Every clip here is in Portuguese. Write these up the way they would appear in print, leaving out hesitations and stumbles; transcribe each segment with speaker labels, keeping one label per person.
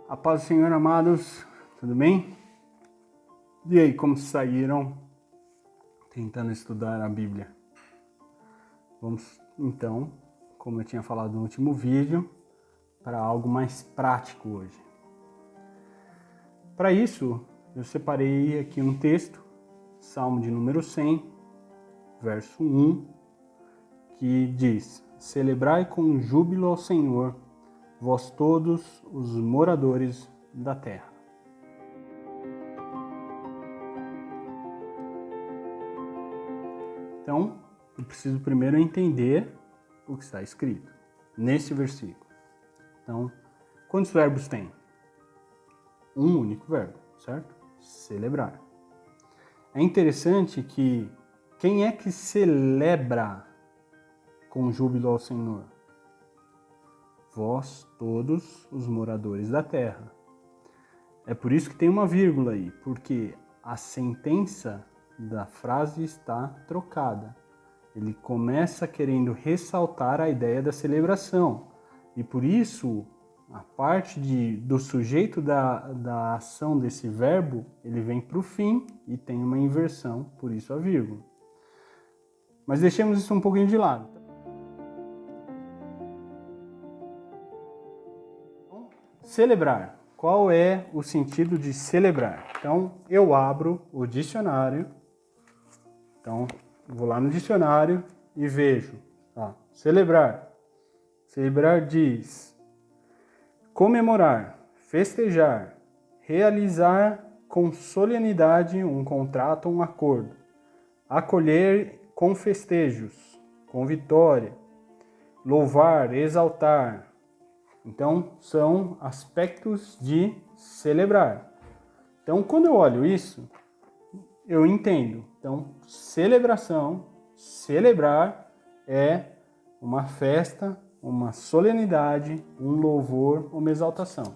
Speaker 1: A paz do Senhor, amados, tudo bem? E aí, como saíram tentando estudar a Bíblia? Vamos, então, como eu tinha falado no último vídeo, para algo mais prático hoje. Para isso, eu separei aqui um texto, Salmo de número 100, verso 1, que diz: Celebrai com júbilo ao Senhor, vós todos os moradores da terra. Então, eu preciso primeiro entender o que está escrito nesse versículo. Então, quantos verbos tem? Um único verbo, certo? Celebrar. É interessante que quem é que celebra com júbilo ao Senhor? Vós, todos os moradores da terra. É por isso que tem uma vírgula aí, porque a sentença da frase está trocada. Ele começa querendo ressaltar a ideia da celebração. E por isso, a parte do sujeito da ação desse verbo, ele vem para o fim e tem uma inversão, por isso a vírgula. Mas deixemos isso um pouquinho de lado. Celebrar. Qual é o sentido de celebrar? Então, eu abro o dicionário. Então, vou lá no dicionário e vejo. Celebrar. Celebrar diz comemorar, festejar, realizar com solenidade um contrato ou um acordo. Acolher com festejos, com vitória. Louvar, exaltar. Então, são aspectos de celebrar. Então, quando eu olho isso, eu entendo. Então, celebração, celebrar é uma festa, uma solenidade, um louvor, uma exaltação.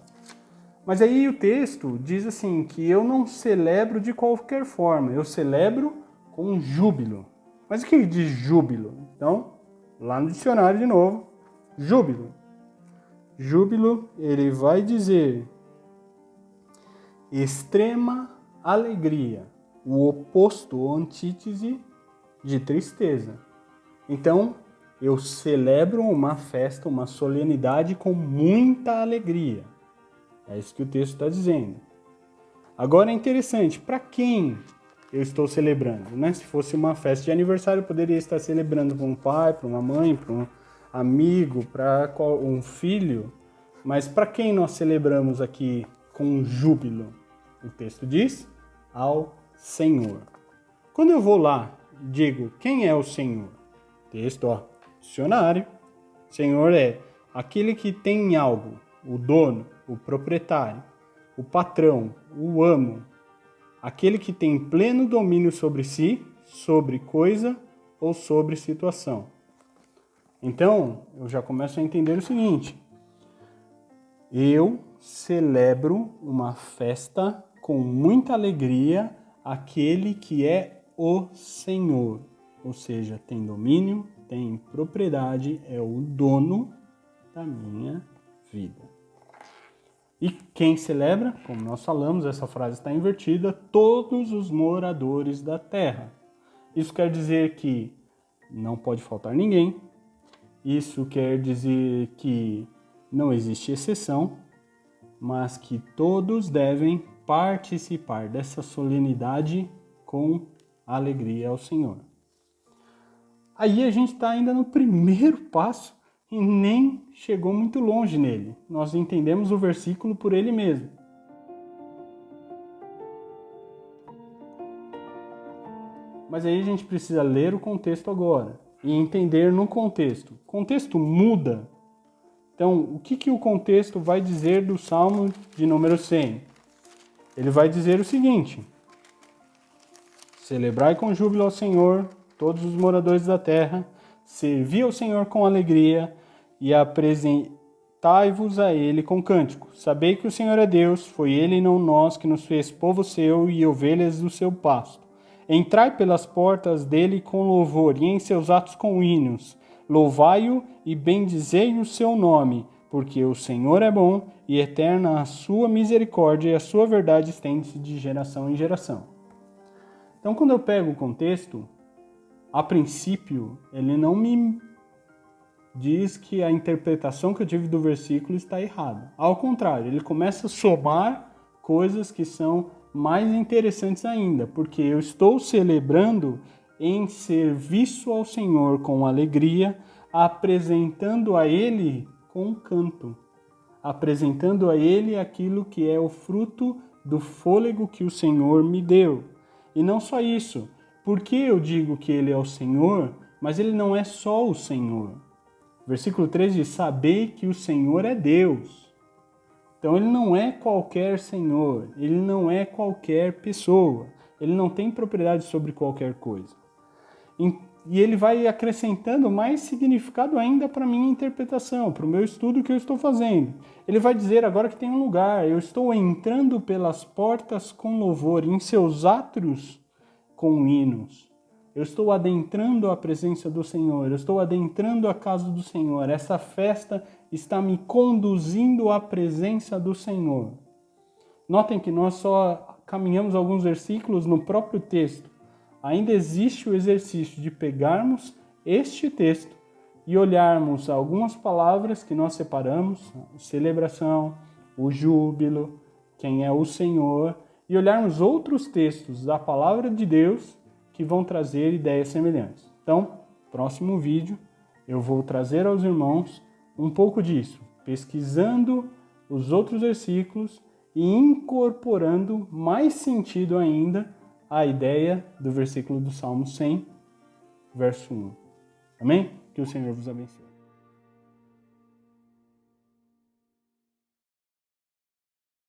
Speaker 1: Mas aí o texto diz assim, que eu não celebro de qualquer forma, eu celebro com júbilo. Mas o que diz júbilo? Então, lá no dicionário de novo, júbilo. Júbilo, ele vai dizer extrema alegria, o oposto ou antítese de tristeza. Então, eu celebro uma festa, uma solenidade com muita alegria. É isso que o texto está dizendo. Agora é interessante, para quem eu estou celebrando? Né? Se fosse uma festa de aniversário, eu poderia estar celebrando para um pai, para uma mãe, para um amigo, para um filho, mas para quem nós celebramos aqui com júbilo? O texto diz, ao Senhor. Quando eu vou lá, digo, quem é o Senhor? Texto, dicionário. Senhor é aquele que tem algo, o dono, o proprietário, o patrão, o amo, aquele que tem pleno domínio sobre si, sobre coisa ou sobre situação. Então, eu já começo a entender o seguinte: eu celebro uma festa com muita alegria aquele que é o Senhor, ou seja, tem domínio, tem propriedade, é o dono da minha vida. E quem celebra, como nós falamos, essa frase está invertida, todos os moradores da terra. Isso quer dizer que não pode faltar ninguém. Isso quer dizer que não existe exceção, mas que todos devem participar dessa solenidade com alegria ao Senhor. Aí a gente está ainda no primeiro passo e nem chegou muito longe nele. Nós entendemos o versículo por ele mesmo. Mas aí a gente precisa ler o contexto agora e entender no contexto. O contexto muda. Então, o que o contexto vai dizer do Salmo de número 100? Ele vai dizer o seguinte: celebrai com júbilo ao Senhor, todos os moradores da terra, servi ao Senhor com alegria e apresentai-vos a Ele com cântico. Sabei que o Senhor é Deus, foi Ele e não nós que nos fez povo seu e ovelhas do seu pasto. Entrai pelas portas dele com louvor e em seus atos com hinos. Louvai-o e bendizei o seu nome, porque o Senhor é bom e eterna a sua misericórdia e a sua verdade estende-se de geração em geração. Então, quando eu pego o contexto, a princípio, ele não me diz que a interpretação que eu tive do versículo está errada. Ao contrário, ele começa a somar coisas que são mais interessantes ainda, porque eu estou celebrando em serviço ao Senhor com alegria, apresentando a Ele com canto, apresentando a Ele aquilo que é o fruto do fôlego que o Senhor me deu. E não só isso, porque eu digo que Ele é o Senhor, mas Ele não é só o Senhor. Versículo 3 diz, sabei que o Senhor é Deus. Então Ele não é qualquer Senhor, Ele não é qualquer pessoa, Ele não tem propriedade sobre qualquer coisa. E Ele vai acrescentando mais significado ainda para a minha interpretação, para o meu estudo que eu estou fazendo. Ele vai dizer agora que tem um lugar, eu estou entrando pelas portas com louvor, em seus átrios com hinos. Eu estou adentrando a presença do Senhor, eu estou adentrando a casa do Senhor. Essa festa está me conduzindo à presença do Senhor. Notem que nós só caminhamos alguns versículos no próprio texto. Ainda existe o exercício de pegarmos este texto e olharmos algumas palavras que nós separamos, a celebração, o júbilo, quem é o Senhor, e olharmos outros textos da palavra de Deus que vão trazer ideias semelhantes. Então, próximo vídeo, eu vou trazer aos irmãos um pouco disso, pesquisando os outros versículos e incorporando mais sentido ainda a ideia do versículo do Salmo 100, verso 1. Amém? Que o Senhor vos abençoe.